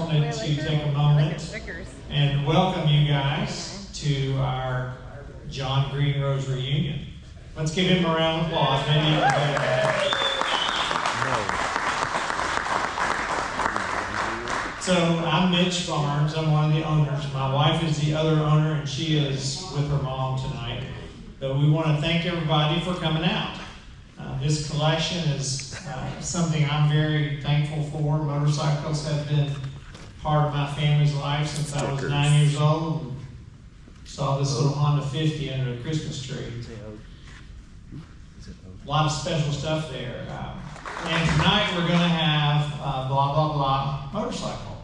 wanted to take a moment and welcome you guys to our John Greenrose reunion. Let's give him a round of applause. Maybe you can do that. So I'm Mitch Barnes. I'm one of the owners. My wife is the other owner, and she is with her mom tonight. But we want to thank everybody for coming out. This collection is something I'm very thankful for. Motorcycles have been part of my family's life since I was 9 years old. And saw this little Honda 50 under the Christmas tree. A lot of special stuff there. And tonight we're going to have blah, blah, blah motorcycle.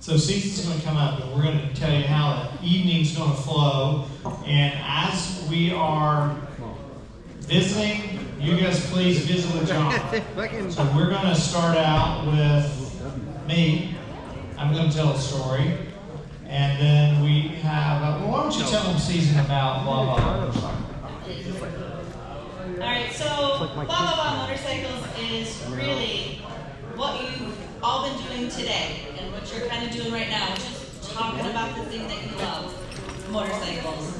So Cece's going to come up and we're going to tell you how the evening's going to flow. And as we are visiting, you guys please visit with John. So we're going to start out with me. I'm going to tell a story. And then we have, well, why don't you tell them, Season, about blah, blah, blah motorcycle. Alright, so blah, blah, blah motorcycles is really what you've all been doing today and what you're kind of doing right now, which is talking about the thing that you love, motorcycles.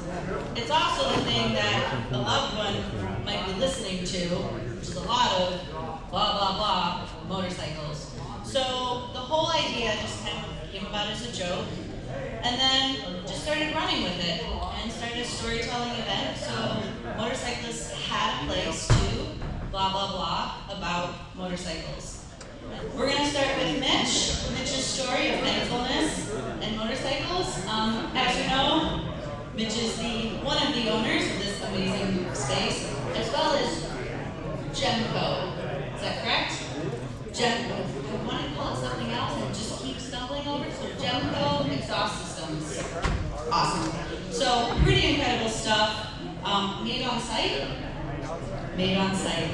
It's also the thing that a loved one might be listening to, which is a lot of blah, blah, blah motorcycles. So the whole idea just kind of came about as a joke, and then just started running with it and started a storytelling event. So motorcyclists had a place to blah, blah, blah about motorcycles. We're going to start with Mitch's story of thankfulness and motorcycles. As you know, Mitch is one of the owners of this amazing space, as well as Gemco. Is that correct? Gemco. I want to call it something else and just keep stumbling over it. So Gemco exhaust systems. Awesome. So pretty incredible stuff. Made on site. Made on site.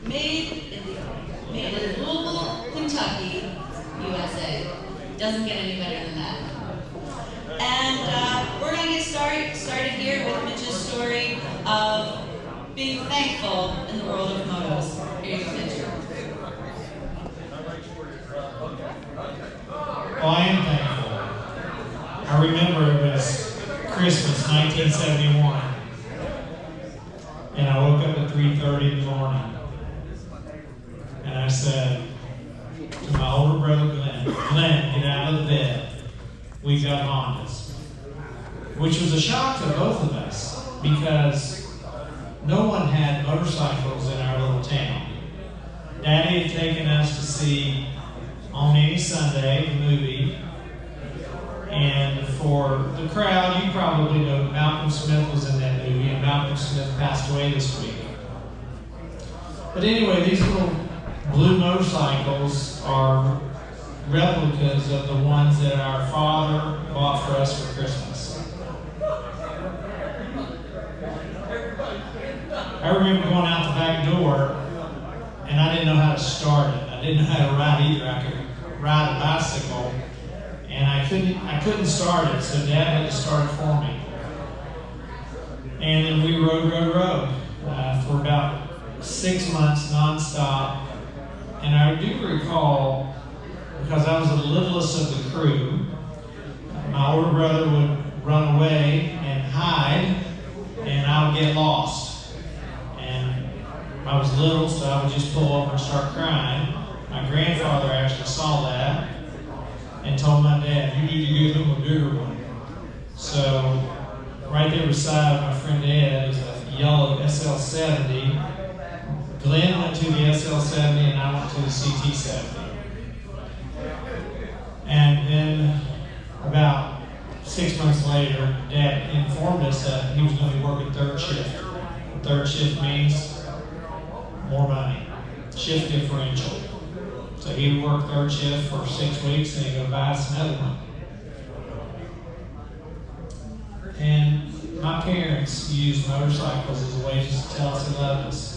Made in Louisville, Kentucky, USA. Doesn't get any better than that. And we're going to get started here with Mitch's story of being thankful in the world of motos. Here you go, Mitch. Well, I am thankful. I remember it was Christmas, 1971. And I woke up at 3:30 in the morning. And I said to my older brother Glenn, get out of the bed. We got Hondas. Which was a shock to both of us because no one had motorcycles in our little town. Daddy had taken us to see On Any Sunday, the movie. And for the crowd, you probably know Malcolm Smith was in that movie, and Malcolm Smith passed away this week. But anyway, these little blue motorcycles are replicas of the ones that our father bought for us for Christmas. I remember going out the back door, and I didn't know how to start it. I didn't know how to ride either. I could ride a bicycle, and I couldn't start it, so Dad had to start it for me. And then we rode for about 6 months nonstop. And I do recall, because I was the littlest of the crew, my older brother would run away and hide, and I would get lost. And I was little, so I would just pull over and start crying. My grandfather actually saw that and told my dad, "You need to get him a bigger one." So right there beside my friend Ed is a yellow SL70. Glenn went to the SL70 and I went to the CT70. And then about 6 months later, Dad informed us that he was going to be working third shift. Third shift means more money, shift differential. So he would work third shift for 6 weeks and he'd go buy us another one. And my parents used motorcycles as a way just to tell us they loved us.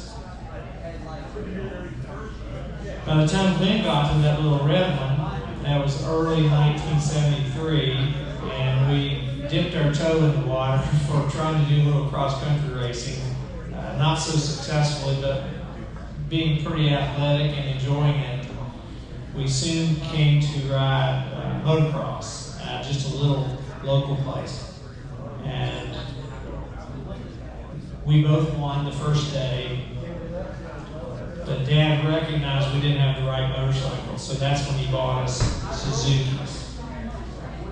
By the time Glenn got to that little red one, that was early 1973, and we dipped our toe in the water for trying to do a little cross-country racing. Not so successfully, but being pretty athletic and enjoying it. we soon came to ride motocross at just a little local place. And we both won the first day, but Dad recognized we didn't have the right motorcycle, so that's when he bought us Suzuki's.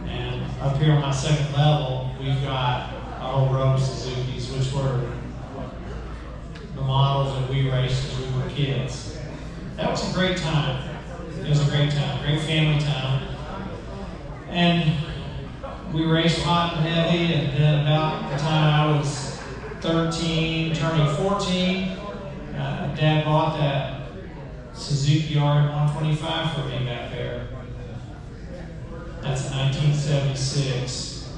And up here on my second level, we've got a whole row of Suzuki's, which were the models that we raced as we were kids. That was a great time. It was a great time, great family time. And we raced hot and heavy, and then about the time I was 13, turning 14, Dad bought that Suzuki R125 for me back there. That's 1976.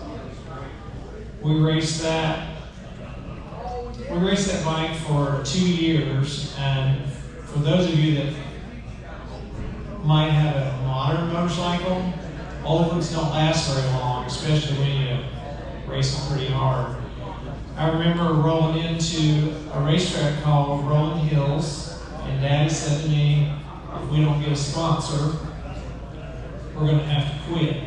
We raced that bike for 2 years, and for those of you that might have a modern motorcycle, old ones don't last very long, especially when you race them pretty hard. I remember rolling into a racetrack called Rolling Hills, and Daddy said to me, if we don't get a sponsor, we're going to have to quit.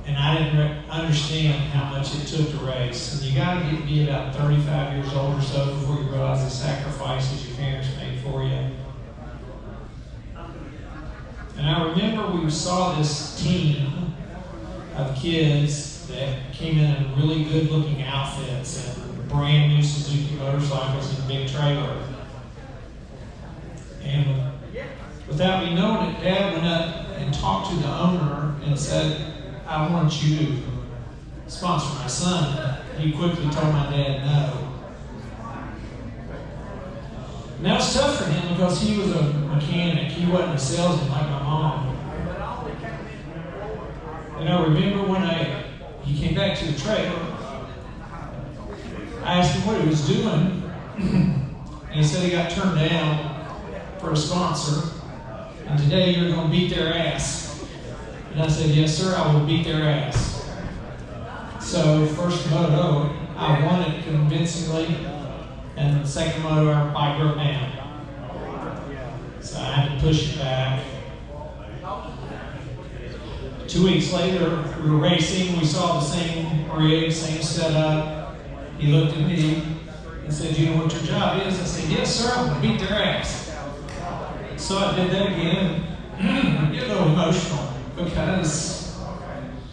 And I didn't understand how much it took to race. And you got to be about 35 years old or so before you realize the sacrifices your parents made for you. And I remember we saw this team of kids that came in really good looking outfits and brand new Suzuki motorcycles and a big trailer. And without me knowing it, Dad went up and talked to the owner and said, I want you to sponsor my son. He quickly told my dad no. And that was tough for him because he was a mechanic. He wasn't a salesman like my mom. And I remember when he came back to the trailer, I asked him what he was doing. And he said he got turned down for a sponsor. And today you're going to beat their ass. And I said, yes, sir, I will beat their ass. So first moto, I won it convincingly. And the second moto, our bike broke down. So I had to push it back. 2 weeks later, we were racing. We saw the same rig, same setup. He looked at me and said, you know what your job is? I said, yes, sir, I'm going to beat their ass. So I did that again. I get a little emotional because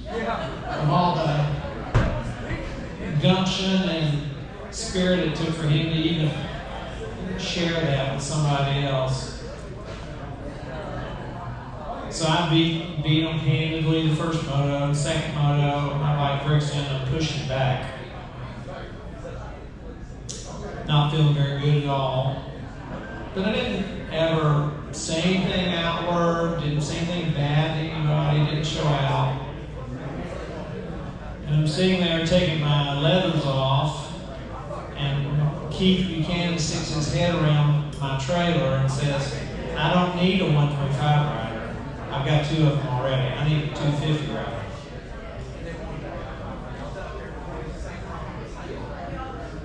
of all the gumption and spirit it took for him to even share that with somebody else. So I beat him handedly the first moto. The second moto, my bike breaks down and I'm pushing back. Not feeling very good at all. But I didn't ever say anything outward, didn't say anything bad to anybody, didn't show out. And I'm sitting there taking my leathers off, and Keith Buchanan sticks his head around my trailer and says, I don't need a 125 rider. I've got 2 of them already. I need a 250 rider.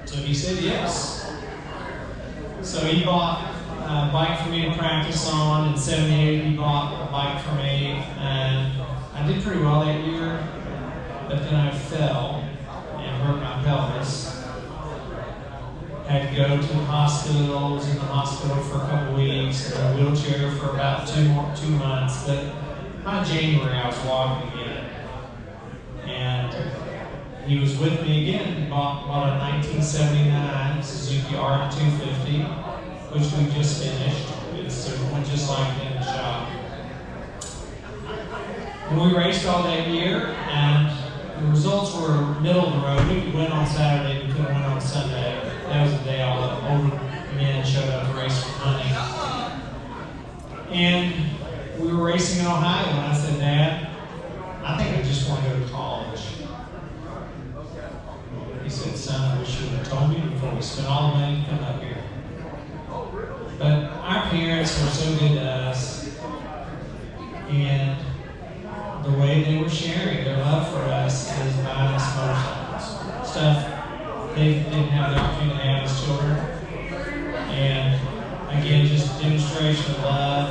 So he said yes. So he bought a bike for me to practice on. In '78, he bought a bike for me, and I did pretty well that year. But then I fell and hurt my pelvis. Had to go to the hospital. Was in the hospital for a couple weeks, in a wheelchair for about 2 months. But by January, I was walking again. And he was with me again. He bought a 1979 Suzuki R250, which we just finished. It went just like it in the shop. And we raced all that year, and the results were middle of the road. We could win on Saturday, we couldn't win on Sunday. That was the day all the older men showed up to race for money. And we were racing in Ohio, and I said, Dad, I think I just want to go to college. He said, son, I wish you would have told me before we spent all the money to come up here. But our parents were so good to us, and the way they were sharing their love for us is buying us motorcycles. Stuff they didn't have the opportunity to have as children. And again, just a demonstration of love.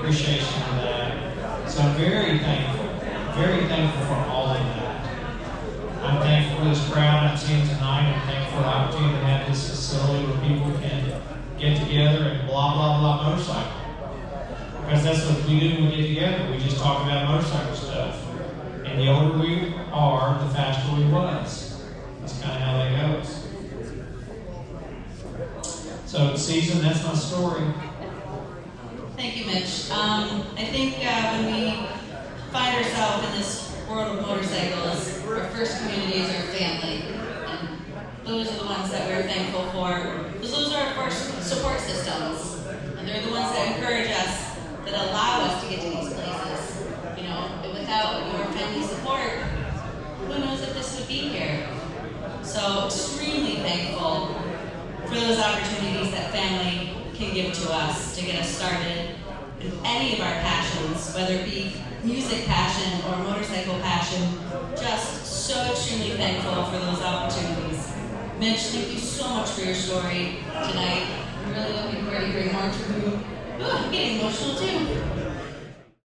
appreciation of that. So I'm very thankful for all of that. I'm thankful for this crowd I'm seeing tonight. I'm thankful for the opportunity to have this facility where people can get together and blah, blah, blah motorcycle. Because that's what we do when we get together. We just talk about motorcycle stuff. And the older we are, the faster we was. That's kind of how that goes. So, Season, that's my story. Thank you, Mitch. I think when we find ourselves in this world of motorcycles, our first community is our family. And those are the ones that we're thankful for. Because those are our first support systems. And they're the ones that encourage us, that allow us to get to these places. You know, and without your family support, who knows if this would be here? So extremely thankful for those opportunities that family can give to us to get us started in any of our passions, whether it be music passion or motorcycle passion. Just so extremely thankful for those opportunities. Mitch, thank you so much for your story tonight. I'm really looking forward to hearing more from you. Ooh, I'm getting emotional too.